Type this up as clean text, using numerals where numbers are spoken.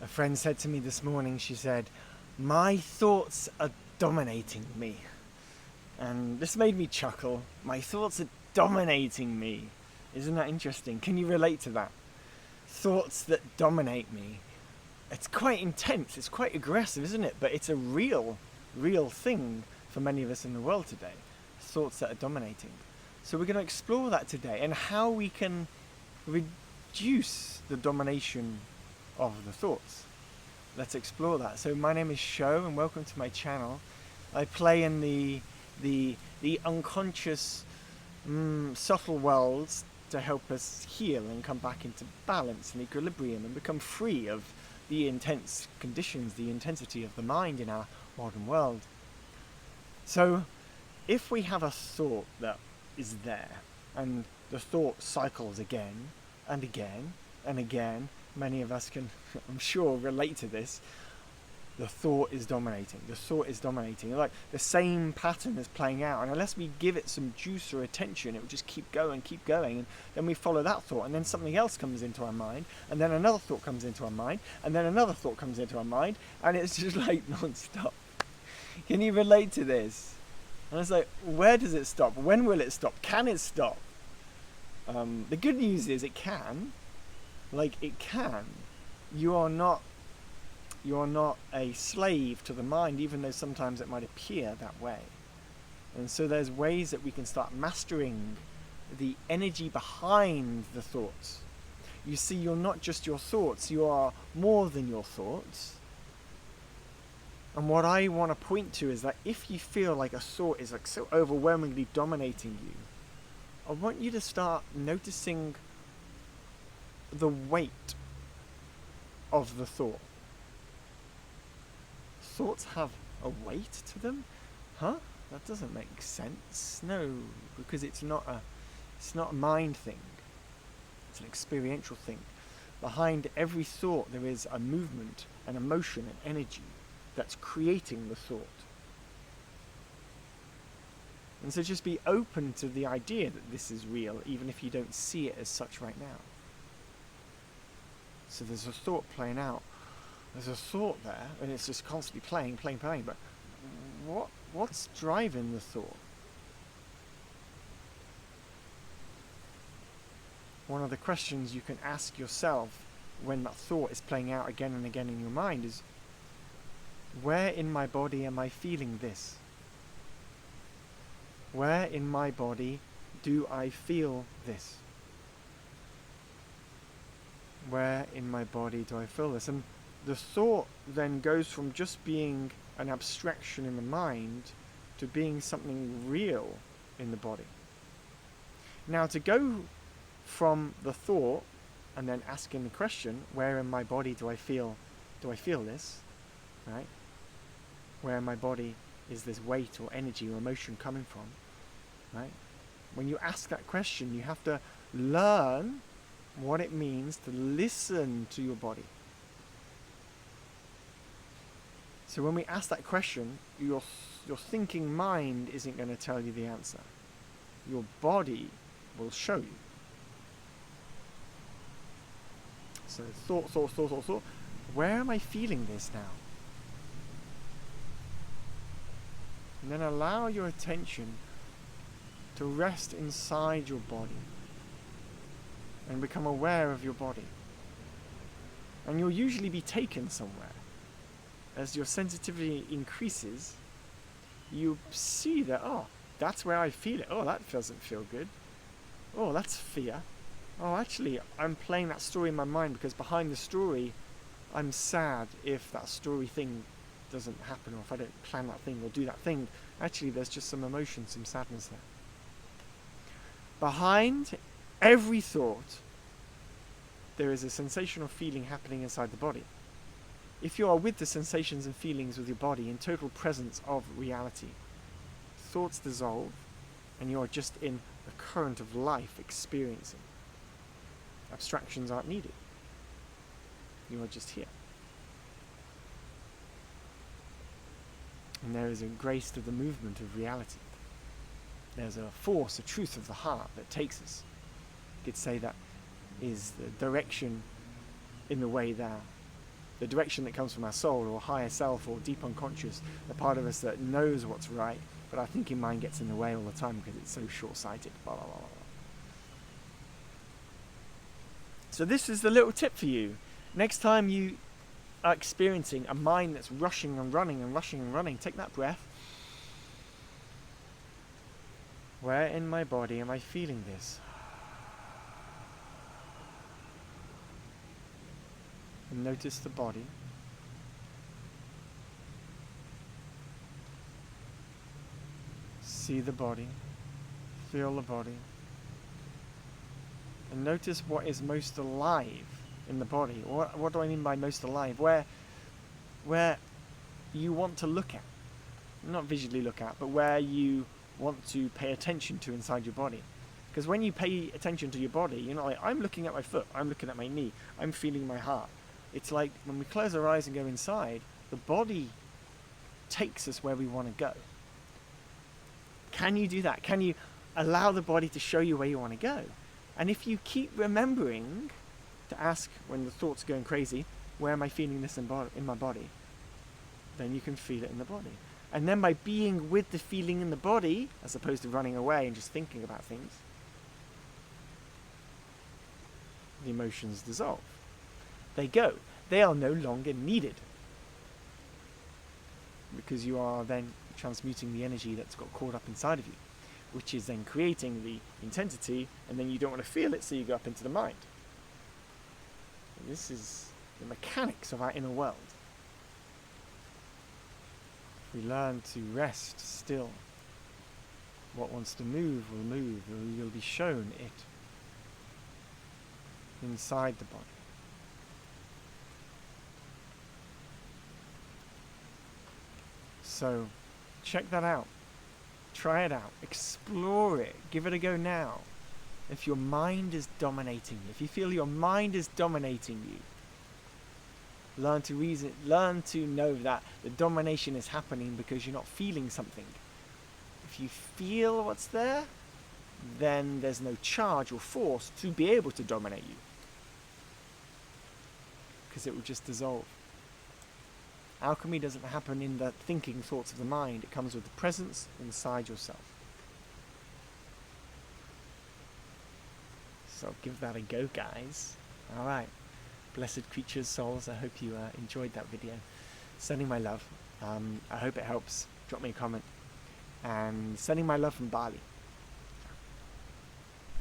A friend said to me this morning, she said, "My thoughts are dominating me." And this made me chuckle. My thoughts are dominating me. Isn't that interesting? Can you relate to that? Thoughts that dominate me. It's quite intense, it's quite aggressive, isn't it? But it's a real thing for many of us in the world today. Thoughts that are dominating. So we're going to explore that today and how we can reduce the domination of the thoughts. Let's explore that. So my name is Sho and welcome to my channel. I play in the unconscious, subtle worlds to help us heal and come back into balance and equilibrium and become free of the intense conditions, the intensity of the mind in our modern world. So if we have a thought that is there and the thought cycles again and again and again, many of us can, I'm sure, relate to this. The thought is dominating. The thought is dominating. Like the same pattern is playing out, and unless we give it some juice or attention, it will just keep going, and then we follow that thought, and then something else comes into our mind, and then another thought comes into our mind, and then another thought comes into our mind, and it's just like non-stop. Can you relate to this? And it's like, where does it stop? When will it stop? Can it stop? The good news is it can. Like, it can. You are not a slave to the mind, even though sometimes it might appear that way. And so there's ways that we can start mastering the energy behind the thoughts. You see, you're not just your thoughts, you are more than your thoughts. And what I want to point to is that if you feel like a thought is like so overwhelmingly dominating you, I want you to start noticing the weight of the thought. Thoughts have a weight to them? Huh? That doesn't make sense. No, because it's not a mind thing. It's an experiential thing. Behind every thought there is a movement, an emotion, an energy that's creating the thought. And so just be open to the idea that this is real, even if you don't see it as such right now. So there's a thought playing out. There's a thought there, and it's just constantly playing, but what's driving the thought? One of the questions you can ask yourself when that thought is playing out again and again in your mind is, where in my body am I feeling this? Where in my body do I feel this? Where in my body do I feel this? And the thought then goes from just being an abstraction in the mind to being something real in the body. Now, to go from the thought and then asking the question, where in my body do I feel this, right? Where in my body is this weight or energy or emotion coming from, right? When you ask that question, you have to learn what it means to listen to your body. So when we ask that question, your thinking mind isn't going to tell you the answer. Your body will show you. So thought. Where am I feeling this now? And then allow your attention to rest inside your body and become aware of your body. And you'll usually be taken somewhere. As your sensitivity increases, you see that, oh, that's where I feel it. Oh, that doesn't feel good. Oh, that's fear. Oh, actually, I'm playing that story in my mind because behind the story, I'm sad if that story thing doesn't happen, or if I don't plan that thing or do that thing. Actually, there's just some emotion, some sadness there. Behind every thought, there is a sensation or feeling happening inside the body. If you are with the sensations and feelings with your body in total presence of reality, thoughts dissolve and you are just in the current of life experiencing. Abstractions aren't needed. You are just here. And there is a grace to the movement of reality. There's a force, a truth of the heart that takes us. You could say that is the direction in the way that the direction that comes from our soul or higher self or deep unconscious, the part of us that knows what's right, but our thinking mind gets in the way all the time because it's so short-sighted. Blah, blah, blah, blah. So this is the little tip for you. Next time you are experiencing a mind that's rushing and running and rushing and running, take that breath. Where in my body am I feeling this? And notice the body. See the body. Feel the body. And notice what is most alive in the body. What do I mean by most alive? Where you want to look at. Not visually look at, but where you want to pay attention to inside your body. Because when you pay attention to your body, you're not like, I'm looking at my foot, I'm looking at my knee, I'm feeling my heart. It's like when we close our eyes and go inside, the body takes us where we want to go. Can you do that? Can you allow the body to show you where you want to go? And if you keep remembering to ask when the thoughts are going crazy, where am I feeling this in my body? Then you can feel it in the body. And then by being with the feeling in the body, as opposed to running away and just thinking about things, the emotions dissolve. They go. They are no longer needed. Because you are then transmuting the energy that's got caught up inside of you, which is then creating the intensity, and then you don't want to feel it, so you go up into the mind. And this is the mechanics of our inner world. We learn to rest still. What wants to move will move, or you'll be shown it inside the body. So, check that out. Try it out. Explore it. Give it a go now. If your mind is dominating you, if you feel your mind is dominating you, learn to reason, learn to know that the domination is happening because you're not feeling something. If you feel what's there, then there's no charge or force to be able to dominate you, because it will just dissolve. Alchemy doesn't happen in the thinking thoughts of the mind. It comes with the presence inside yourself. So give that a go, guys. Alright. Blessed creatures, souls, I hope you enjoyed that video. Sending my love. I hope it helps. Drop me a comment. And sending my love from Bali.